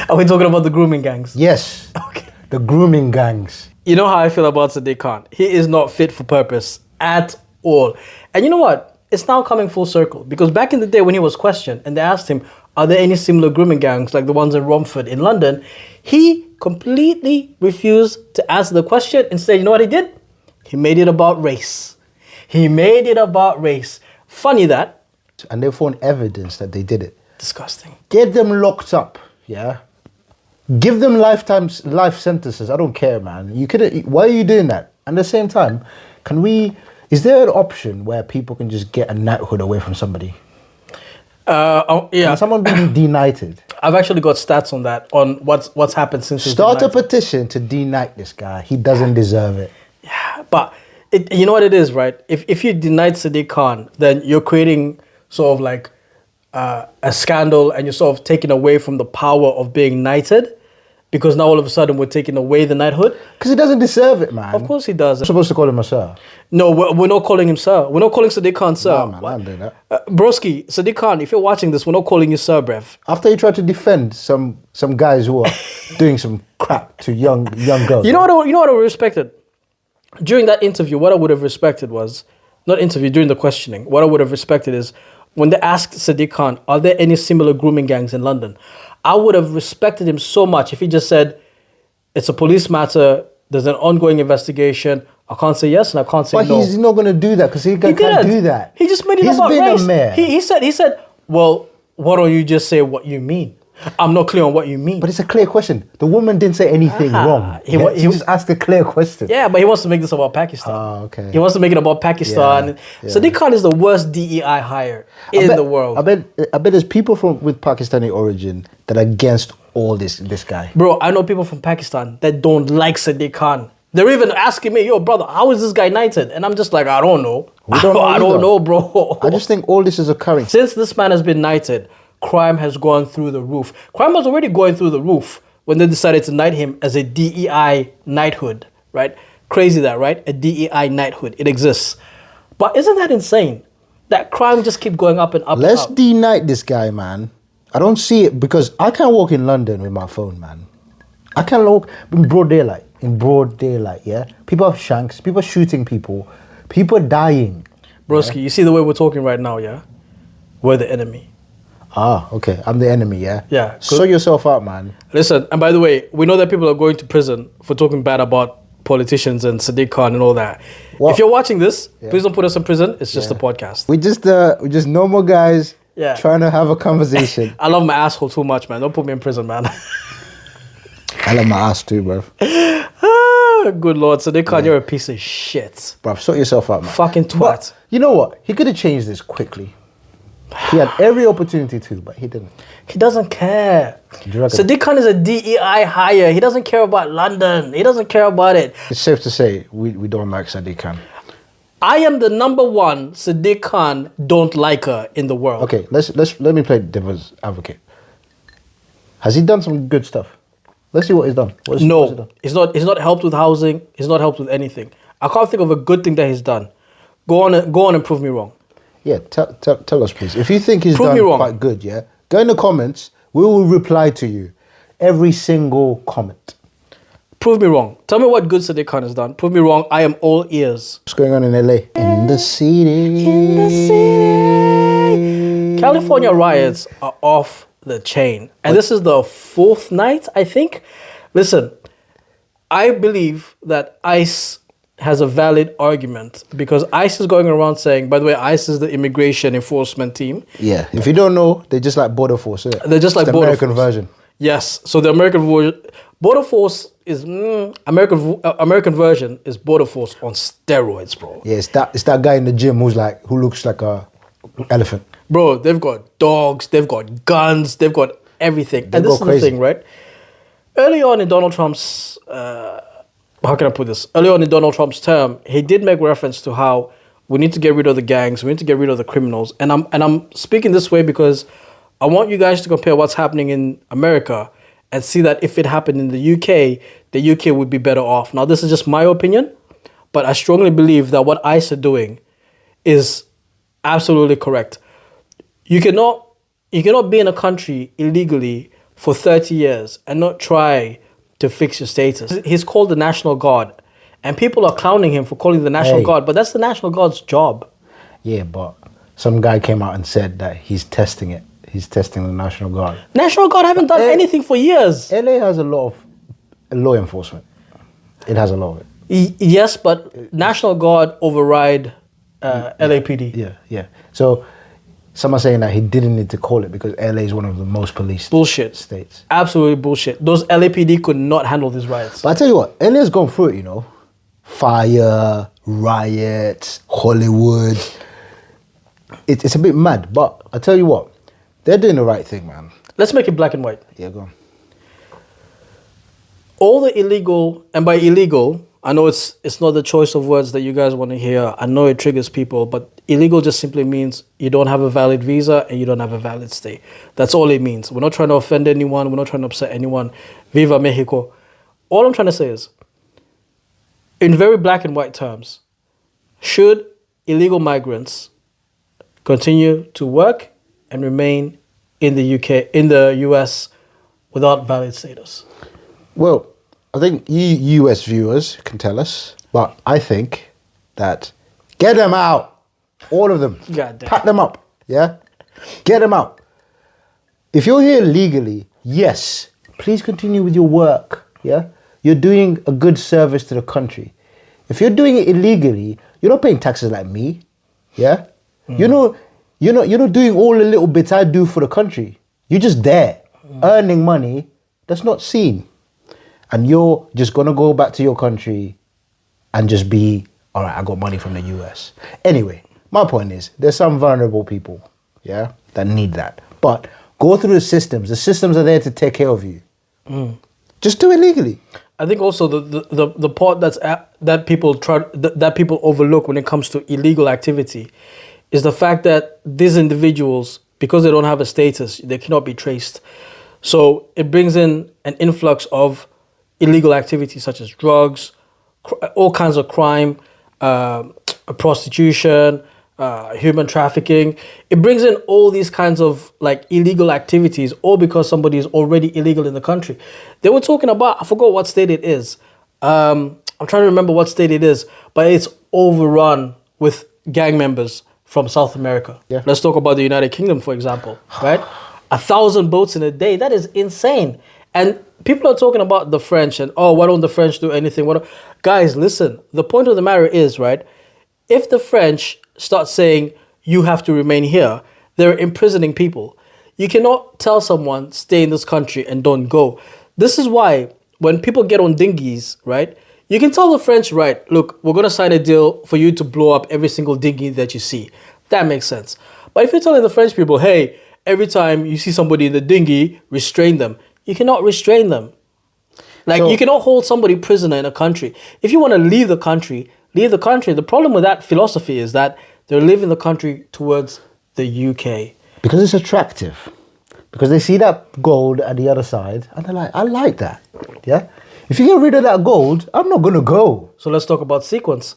Are we talking about the grooming gangs? Yes. Okay. The grooming gangs. You know how I feel about Sadiq Khan. He is not fit for purpose at all. And you know what? It's now coming full circle because back in the day when he was questioned and they asked him, are there any similar grooming gangs like the ones in Romford in London? He completely refused to answer the question. Instead, you know what he did? He made it about race. He made it about race. Funny that. And they found evidence that they did it. Disgusting. Get them locked up, yeah? Give them life sentences. I don't care, man. You could. Why are you doing that? At the same time, is there an option where people can just get a knighthood away from somebody? Yeah. Can someone be deknighted? I've actually got stats on that, on what's happened since he's Start a been knighted. petition to deknight this guy. He doesn't deserve it. Yeah, but you know what it is, right? If you deny Sadiq Khan, then you're creating sort of like a scandal and you're sort of taking away from the power of being knighted because now all of a sudden we're taking away the knighthood. Because he doesn't deserve it, man. Of course he does. I'm supposed to call him a sir. No, we're not calling him sir. We're not calling Sadiq Khan sir. Nah, man, I'm doing that. Broski, Sadiq Khan, if you're watching this, we're not calling you sir, brev. After he tried to defend some guys who are doing some crap to young girls. You know what I respected? During that interview, what I would have respected was, not interview, during the questioning, what I would have respected is when they asked Sadiq Khan, are there any similar grooming gangs in London? I would have respected him so much if he just said, it's a police matter, there's an ongoing investigation, I can't say yes and I can't say But no. he's not going to do that because he can't didn't. do that. He just made it He's about been race. a mayor. He said, well, why don't you just say what you mean? I'm not clear on what you mean. But it's a clear question. The woman didn't say anything wrong. He just asked a clear question. Yeah, but he wants to make this about Pakistan. Oh, okay. He wants to make it about Pakistan. Yeah. Sadiq Khan is the worst DEI hire in the world. I bet there's people with Pakistani origin that are against all this guy. Bro, I know people from Pakistan that don't like Sadiq Khan. They're even asking me, yo, brother, how is this guy knighted? And I'm just like, I don't know. We don't know I don't either. know, bro. I just think all this is occurring. Since this man has been knighted, crime has gone through the roof. Crime was already going through the roof when they decided to knight him as a DEI knighthood, right? Crazy that, right? A DEI knighthood. It exists. But isn't that insane? That crime just keep going up and up Let's and up. deknight this guy, man. I don't see it because I can't walk in London with my phone, man. I can't walk in broad daylight. Yeah? People have shanks. People shooting people. People dying. Broski, you see the way we're talking right now, yeah? We're the enemy. Ah, okay. I'm the enemy, yeah? Yeah. Sort yourself out, man. Listen, and by the way, we know that people are going to prison for talking bad about politicians and Sadiq Khan and all that. What? If you're watching this, please don't put us in prison. It's just a podcast. We just normal guys trying to have a conversation. I love my asshole too much, man. Don't put me in prison, man. I love my ass too, bro. Good Lord, Sadiq Khan, you're a piece of shit. Bro, sort yourself out, man. Fucking twat. But you know what? He could have changed this quickly. He had every opportunity to, but he didn't. He doesn't care. Do you reckon? Sadiq Khan is a DEI hire. He doesn't care about London. He doesn't care about it. It's safe to say we don't like Sadiq Khan. I am the number one Sadiq Khan don't liker in the world. Okay, let me play devil's advocate. Has he done some good stuff? Let's see what he's done. What's he No, done? he's not helped with housing. He's not helped with anything. I can't think of a good thing that he's done. Go on and prove me wrong. Yeah, tell us, please. If you think he's Prove me done wrong. quite good, yeah, go in the comments. We will reply to you. Every single comment. Prove me wrong. Tell me what good Sadiq Khan has done. Prove me wrong. I am all ears. What's going on in LA? In the city. California riots are off the chain. And this is the fourth night, I think. Listen, I believe that ICE has a valid argument because ICE is going around saying, by the way, ICE is the immigration enforcement team. Yeah, if you don't know, they're just like Border Force. Isn't it? They're just like It's the Border American Force. version. Yes, so the American Border Force is American version is Border Force on steroids, bro. Yeah, it's that guy in the gym who looks like a elephant. Bro, they've got dogs, they've got guns, they've got everything. They And this go is the crazy. thing, right? Early on in Donald Trump's, how can I put this? Early on in Donald Trump's term, he did make reference to how we need to get rid of the gangs, we need to get rid of the criminals. And I'm speaking this way because I want you guys to compare what's happening in America and see that if it happened in the UK would be better off. Now, this is just my opinion, but I strongly believe that what ICE are doing is absolutely correct. You cannot be in a country illegally, for 30 years and not try to fix your status. He's called the National Guard, and people are clowning him for calling the National Hey. Guard, but that's the National Guard's job. Yeah, but some guy came out and said that he's testing it. He's testing the National Guard. National Guard haven't done anything for years. LA has a lot of law enforcement. It has a lot of it. Yes, but National Guard override LAPD. Yeah. So someone saying that he didn't need to call it because LA is one of the most policed Bullshit. states. Absolutely bullshit. Those LAPD could not handle these riots. But I tell you what, LA's gone through it, you know. Fire, riots, Hollywood. It's a bit mad, but I tell you what, they're doing the right thing, man. Let's make it black and white. Yeah, go on. All the illegal, and by illegal, I know it's not the choice of words that you guys want to hear. I know it triggers people, but illegal just simply means you don't have a valid visa and you don't have a valid stay. That's all it means. We're not trying to offend anyone. We're not trying to upset anyone. Viva Mexico. All I'm trying to say is, in very black and white terms, should illegal migrants continue to work and remain in the UK, in the US, without valid status? Well, I think you US viewers can tell us, but I think that get them out. All of them. God damn. Pack them up. Yeah? Get them out. If you're here legally, yes, please continue with your work. Yeah? You're doing a good service to the country. If you're doing it illegally, you're not paying taxes like me. Yeah? You're not doing all the little bits I do for the country. You're just there, earning money that's not seen. And you're just gonna go back to your country and just be, all right, I got money from the US. Anyway, my point is, there's some vulnerable people, yeah, that need that. But go through the systems. The systems are there to take care of you. Just do it legally. I think also the part that people overlook when it comes to illegal activity is the fact that these individuals, because they don't have a status, they cannot be traced. So it brings in an influx of illegal activities such as drugs, all kinds of crime, prostitution, human trafficking. It brings in all these kinds of like illegal activities, all because somebody is already illegal in the country. They were talking about, I forgot what state it is. I'm trying to remember what state it is, but it's overrun with gang members from South America. Yeah. Let's talk about the United Kingdom, for example, right? 1,000 boats in a day. That is insane. And people are talking about the French and, oh, why don't the French do anything? Guys, listen, the point of the matter is, right, if the French start saying you have to remain here, they're imprisoning people. You cannot tell someone stay in this country and don't go. This is why when people get on dinghies, right, you can tell the French, right, look, we're going to sign a deal for you to blow up every single dinghy that you see. That makes sense. But if you're telling the French people, hey, every time you see somebody in the dinghy, restrain them, you cannot restrain them. Like, you cannot hold somebody prisoner in a country. If you want to leave the country, leave the country. The problem with that philosophy is that they're leaving the country towards the UK. Because it's attractive. Because they see that gold at the other side and they're like, I like that. Yeah? If you get rid of that gold, I'm not going to go. So let's talk about sequence.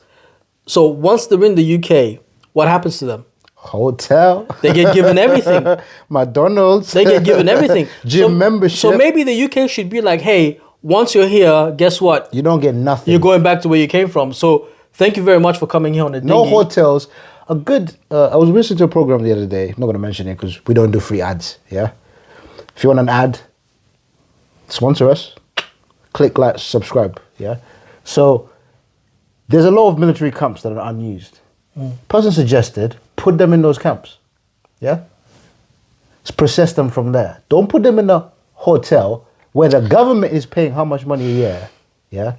So once they're in the UK, what happens to them? Hotel. They get given everything. McDonald's. They get given everything. Gym membership. So maybe the UK should be like, hey, once you're here, guess what? You don't get nothing. You're going back to where you came from. So thank you very much for coming here on the No dinghy. hotels. A good. I was listening to a program the other day. I'm not going to mention it because we don't do free ads. Yeah. If you want an ad, sponsor us. Click, like, subscribe. Yeah. So there's a lot of military camps that are unused. Person suggested put them in those camps. Yeah. Process them from there. Don't put them in a hotel where the government is paying how much money a year. Yeah.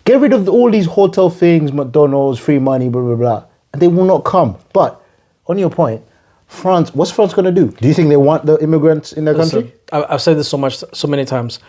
Get rid of all these hotel things, McDonald's, free money, blah, blah, blah. And they will not come. But on your point, France, what's France going to do? Do you think they want the immigrants in their country? I've said this so many times.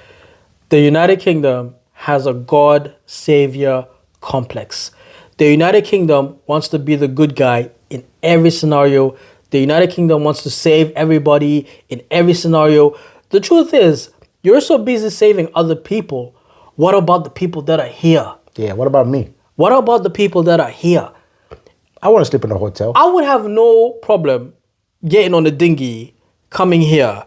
The United Kingdom has a God savior complex. The United Kingdom wants to be the good guy in every scenario. The United Kingdom wants to save everybody in every scenario. The truth is, you're so busy saving other people. What about the people that are here? Yeah, what about me? What about the people that are here? I want to sleep in a hotel. I would have no problem getting on a dinghy, coming here,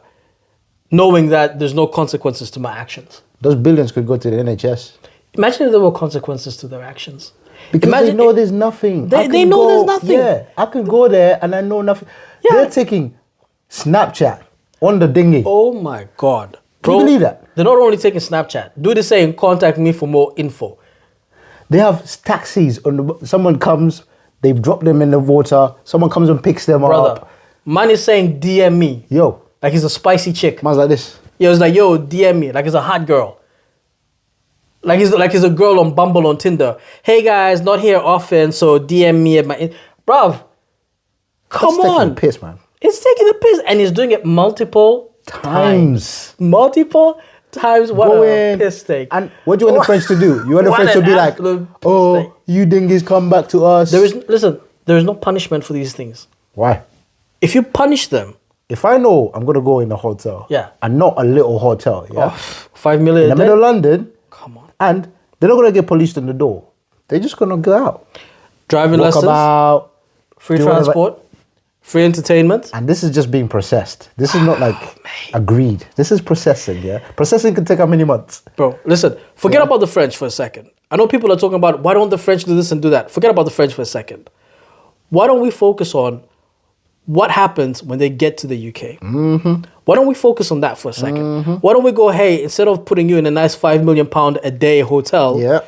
knowing that there's no consequences to my actions. Those billions could go to the NHS. Imagine if there were consequences to their actions. Because Imagine they know there's nothing. They I can know go- there's nothing. Yeah, I can go there and I know nothing. Yeah. They're taking Snapchat on the dinghy. Oh my God. Can you believe that? They're not only taking Snapchat. Do the same, contact me for more info. They have taxis. Someone comes, they drop them in the water. Someone comes and picks them Brother, up. man is saying DM me. Yo, Like he's a spicy chick. man's like this. Yo, it's like, yo, DM me. Like it's a hot girl. Like he's a girl on Bumble on Tinder. Hey guys, not here often, so DM me at my... Bruv, come That's taking on. the piss, man. It's taking the piss. And he's doing it multiple Times. Multiple times. What Go a in. piss take. And what do you want the French to do? You want the What French to an be like, absolute piss oh, take. you dingies come back to us. There is no punishment for these things. Why? If you punish them, If I know I'm going to go in a hotel, Yeah. and not a little hotel, yeah, 5 million in a the day. middle of London, Come on. and they're not going to get policed on the door. They're just going to go out, Driving walk lessons, about, free do whatever. transport, free entertainment. and this is just being processed. This is not like agreed. This is processing, yeah? Processing can take how many months? Bro, listen, forget about the French for a second. I know people are talking about why don't the French do this and do that. Forget about the French for a second. Why don't we focus on what happens when they get to the UK? Mm-hmm. Why don't we focus on that for a 2nd Why don't we go, hey, instead of putting you in a nice £5 million a day hotel, Yeah.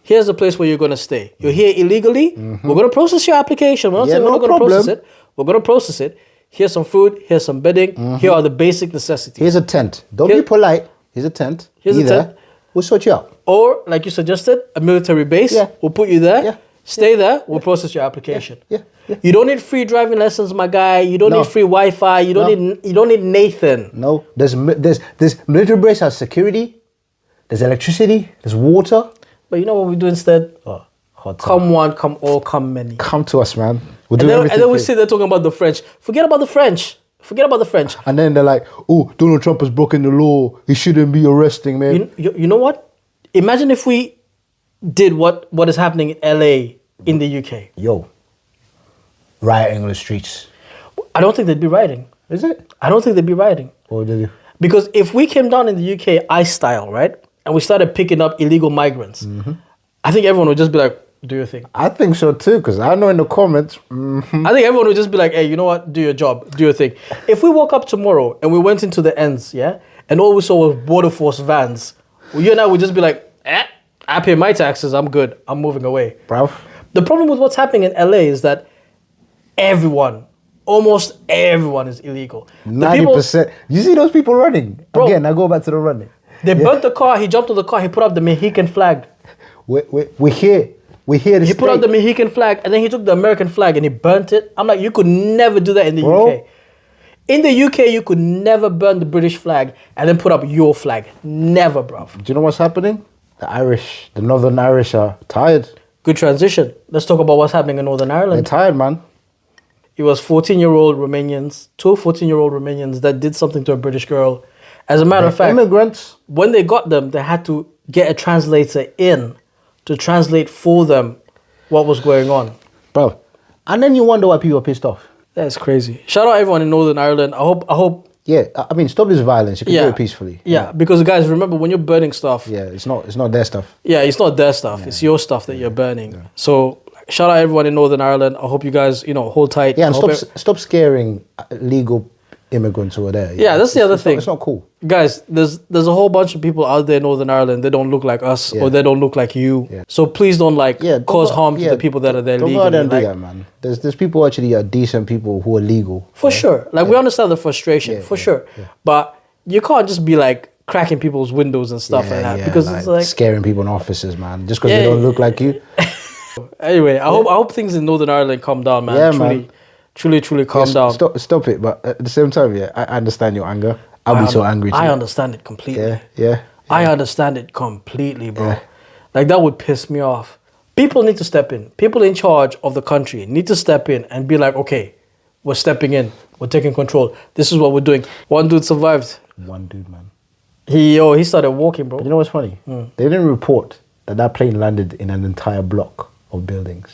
here's a place where you're going to stay. You're here illegally. We're going to process your application. We're not Yeah, saying we're no not going to process problem. it. We're going to process it. Here's some food. Here's some bedding. Here are the basic necessities. Here's a tent. Don't Here- be polite. Here's a tent. Here's a Be there. tent. We'll sort you out. Or, like you suggested, a military base. Yeah. We'll put you there. Yeah. Stay there. We'll process your application. Yeah. Yeah. You don't need free driving lessons, my guy. You don't No. need free Wi-Fi. You don't need Nathan. No, there's military base has security. There's electricity. There's water. But you know what we do instead? Oh, hotel. Come one, come all, come many. Come to us, man. We'll And do then, everything. and then we for you. sit there talking about the French. Forget about the French. Forget about the French. And then they're like, "Oh, Donald Trump has broken the law. He shouldn't be arresting, man." You know what? Imagine if we did what is happening in LA in the UK. Yo, rioting on the streets. I don't think they'd be rioting. Is it? I don't think they'd be rioting. Or did you? Because if we came down in the UK ICE style, right, and we started picking up illegal migrants, I think everyone would just be like, do your thing. I think so too, because I know in the comments. I think everyone would just be like, hey, you know what? Do your job. Do your thing. If we woke up tomorrow and we went into the ends, yeah, and all we saw was border force vans, well, you and I would just be like, I pay my taxes. I'm good. I'm moving away. Bruv. The problem with what's happening in LA is that almost everyone is illegal. The people- 90%. You see those people running? Bro. Again, I go back to the running. They burnt the car. He jumped on the car. He put up the Mexican flag. We're here. We're here to He stay. put up the Mexican flag and then he took the American flag and he burnt it. I'm like, you could never do that in the Bro. UK. In the UK, you could never burn the British flag and then put up your flag. Never, bruv. Do you know what's happening? The Northern Irish are tired. Good transition. Let's talk about what's happening in Northern They're Ireland. tired, man. It was 14-year-old Romanians, two 14-year-old Romanians that did something to a British girl. As a matter of fact, Immigrants. when they got them, they had to get a translator in to translate for them what was going on. Bro. And then you wonder why people are pissed off. That's crazy. Shout out everyone in Northern Ireland. I hope. Yeah, I mean, stop this violence. You can do Yeah. it peacefully. Yeah, because guys, remember when you're burning stuff. Yeah, it's not their stuff. Yeah, it's not their stuff. It's your stuff that you're burning. So shout out everyone in Northern Ireland. I hope you guys, hold tight. Yeah, and I hope stop scaring legal immigrants over there. Yeah, that's the other thing. It's not cool. Guys, there's a whole bunch of people out there in Northern Ireland. They don't look like us Yeah. or they don't look like you. Yeah. So please don't Yeah, cause harm to the people that are there Don't go legally. out there and do Like, that, man. There's people actually are decent people who are legal. for sure. Like we understand the frustration, for sure. But you can't just be like cracking people's windows and stuff like that because it's like scaring people in offices, man. Just because Yeah, they don't look like you. anyway. I hope things in Northern Ireland calm down, man. Yeah, Truly calm Yes, down. Stop it. But at the same time, yeah, I understand your anger. I'll be so angry too. I understand it completely. Yeah. I understand it completely, bro. Yeah. Like that would piss me off. People need to step in. People in charge of the country need to step in and be like, okay, we're stepping in. We're taking control. This is what we're doing. One dude survived. One dude, man. He started walking, bro. You know what's funny? They didn't report that plane landed in an entire block of buildings.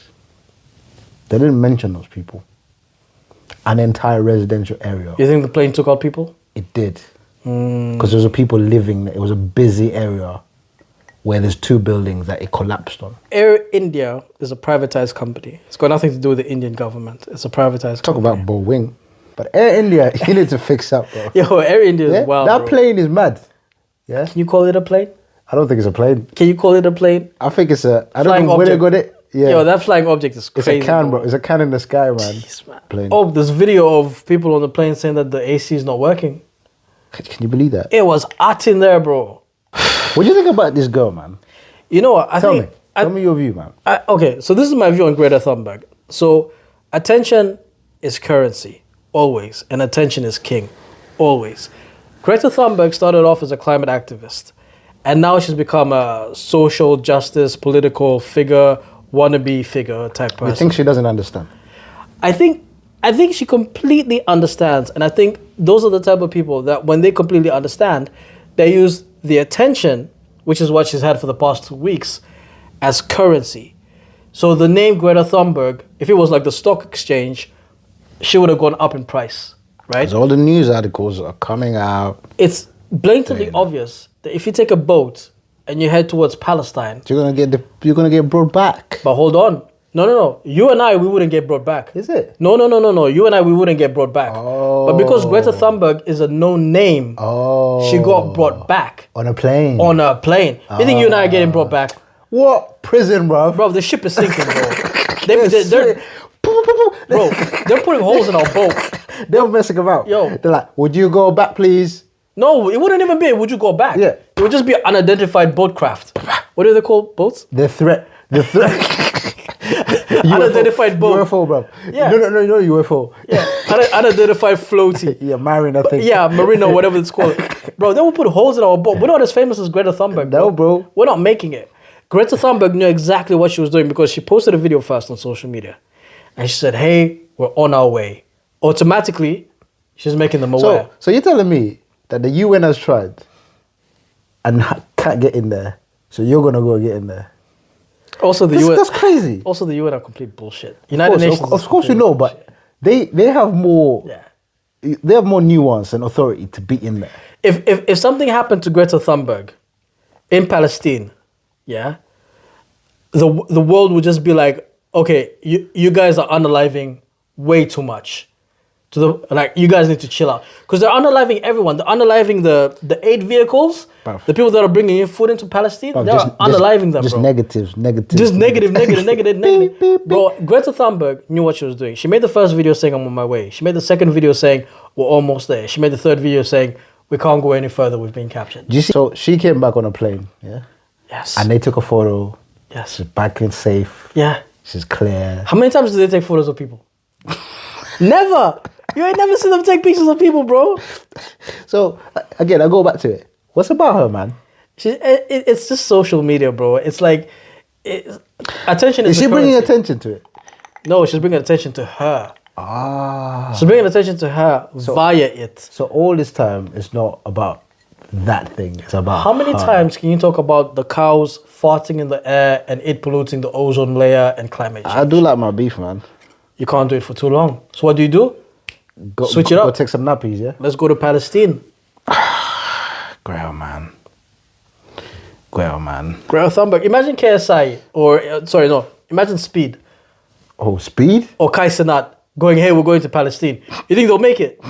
They didn't mention those people. An entire residential area. You think the plane took out people? It did. because there was people living. It was a busy area where there's 2 buildings that it collapsed on. Air India is a privatized company. It's got nothing to do with the Indian government. It's a privatized Talk company. about Boeing. But Air India, you need to fix up, bro. Yo, Air India is Yeah? wild, That bro. plane is mad. Yeah? Can you call it a plane? I don't think it's a plane. Can you call it a plane? I think it's a... I don't Flying know where they object. got it. Yeah. Yo, that flying object is it's crazy. a can, bro. It's a can in the sky, man. Jeez, man. Plane. Oh, there's video of people on the plane saying that the AC is not working. Can you believe that? It was hot in there, bro. What do you think about this girl, man? You know what? Tell me your view, man. Okay, so this is my view on Greta Thunberg. So, attention is currency, always, and attention is king, always. Greta Thunberg started off as a climate activist, and now she's become a social justice, political figure, wannabe figure type person. You think she doesn't understand? I think she completely understands, and I think those are the type of people that when they completely understand, they use the attention, which is what she's had for the past 2 weeks, as currency. So the name Greta Thunberg, if it was like the stock exchange, she would have gone up in price, right? Because all the news articles are coming out. It's blatantly obvious that if you take a boat and you head towards Palestine, You're gonna get brought back. but hold on. No. You and I, we wouldn't get brought back. Is it? No. You and I, we wouldn't get brought back. But because Greta Thunberg is a known name, she got brought back On a plane. on a plane. You think you and I are getting brought back? What? Prison, bro. Bro, the ship is sinking, bro. They're putting holes in our boat. They're messing about. Yo. They're like, would you go back, plees? No, it wouldn't even be, would you go back? Yeah. It would just be unidentified boat craft. What do they call boats? The threat. Unidentified boat. UFO, bro. Yeah. No, UFO. Yeah, unidentified floaty. Yeah, marine, I think. Yeah, marina, whatever it's called. Bro, they will put holes in our boat. We're not as famous as Greta Thunberg, bro. No, bro. We're not making it. Greta Thunberg knew exactly what she was doing because she posted a video first on social media. And she said, hey, we're on our way. Automatically, she's making them aware. So you're telling me that the UN has tried and can't get in there, so you're gonna go get in there? Also, the UN. That's crazy. Also, the UN are complete bullshit. United Nations. Of course, you know, but they have more. Yeah. They have more nuance and authority to be in there. If something happened to Greta Thunberg in Palestine, yeah, the world would just be like, okay, you guys are unaliving way too much. You guys need to chill out because they're unaliving everyone. They're unaliving the aid vehicles, Bruv. the people that are bringing in food into Palestine. Bruv, they're unaliving them, just bro. negative. Just negative. Beep, beep, Bro, Greta Thunberg knew what she was doing. She made the first video saying, I'm on my way. She made the second video saying, we're almost there. She made the third video saying, we can't go any further. We've been captured. Do you see? So she came back on a plane, yeah, Yes. and they took a photo. Yes. She's back and safe. Yeah. She's clear. How many times do they take photos of people? Never. You ain't never seen them take pictures of people, bro. So again, I go back to it. What's about her, man? It's just social media, bro. It's like, attention is Is she the bringing currency. attention to it? No, she's bringing attention to her. Ah. She's bringing attention to her via it. So all this time, it's not about that thing. It's about How many her. times can you talk about the cows farting in the air and it polluting the ozone layer and climate change? I do like my beef, man. You can't do it for too long. So what do? Switch it Go up. take some nappies, yeah. Let's go to Palestine. Grail, man. Grail, man. Greta Thunberg. Imagine KSI imagine Speed Oh, speed? or Kai Cenat going, hey, we're going to Palestine. You think they'll make it?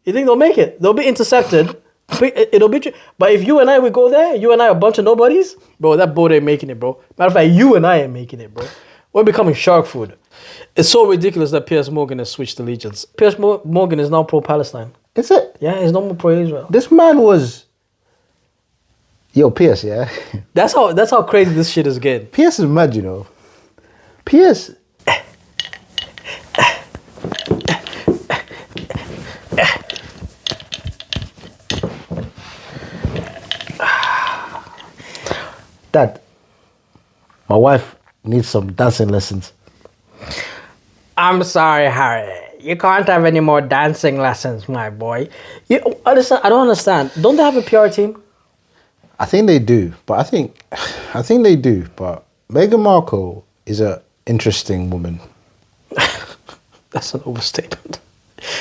You think they'll make it? They'll be intercepted. It'll be. But if you and I, we go there, you and I are a bunch of nobodies, bro, that boat ain't making it, bro. Matter of fact, you and I ain't making it, bro. We're becoming shark food. It's so ridiculous that Piers Morgan has switched allegiance. Piers Morgan is now pro-Palestine. Is it? Yeah, he's no more pro-Israel. This man was. Yo, Pierce, yeah. That's how crazy this shit is getting. Pierce is mad, you know. Pierce. Dad, my wife needs some dancing lessons. I'm sorry, Harry. You can't have any more dancing lessons, my boy. I don't understand. Don't they have a PR team? I think they do, but I think they do. But Meghan Markle is an interesting woman. That's an overstatement.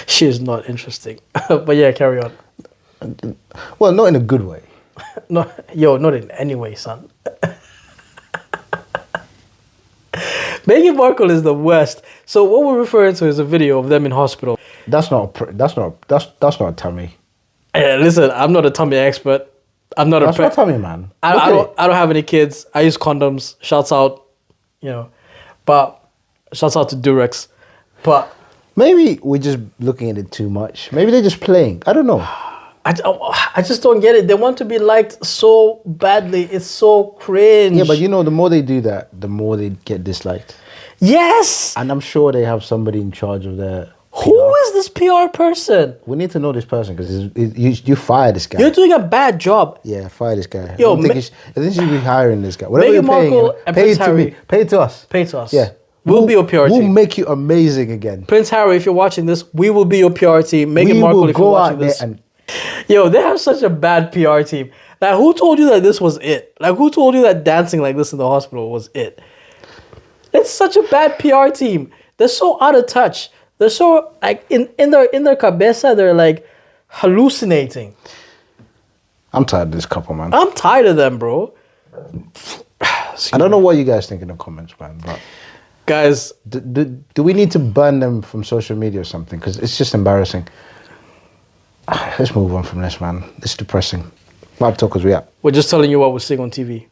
She is not interesting. But yeah, carry on. Well, not in a good way. No, yo, not in any way, son. Meghan Markle is the worst. So what we're referring to is a video of them in hospital. That's not a tummy. Listen, I'm not a tummy expert. I'm not That's a not a tummy, man. I don't have any kids. I use condoms. Shouts out, but shouts out to Durex. But Maybe we're just looking at it too much. Maybe they're just playing. I don't know. I just don't get it. They want to be liked so badly. It's so cringe. Yeah, but the more they do that, the more they get disliked. Yes. And I'm sure they have somebody in charge of their PR. Who is this PR person? We need to know this person because you fire this guy. You're doing a bad job. Yeah, fire this guy. Yo, I think you should be hiring this guy. Whatever Meghan you're paying Markle him, and pay Prince it to Harry. me. Pay it to us. Pay to us. Yeah. We'll be your PR We'll team. make you amazing again. Prince Harry, if you're watching this, we will be your PR team. Meghan Markle, if you're watching this. Yo, they have such a bad PR team. Like, who told you that this was it? Like, who told you that dancing like this in the hospital was it? It's such a bad PR team. They're so out of touch. They're so like in their cabeza. They're like hallucinating. I'm tired of this couple, man. I'm tired of them, bro. I don't know what you guys think in the comments, man. But guys, do we need to ban them from social media or something? Because it's just embarrassing. Let's move on from this, man. It's depressing. Vibe Talkers, we out. we're just telling you what we're seeing on TV.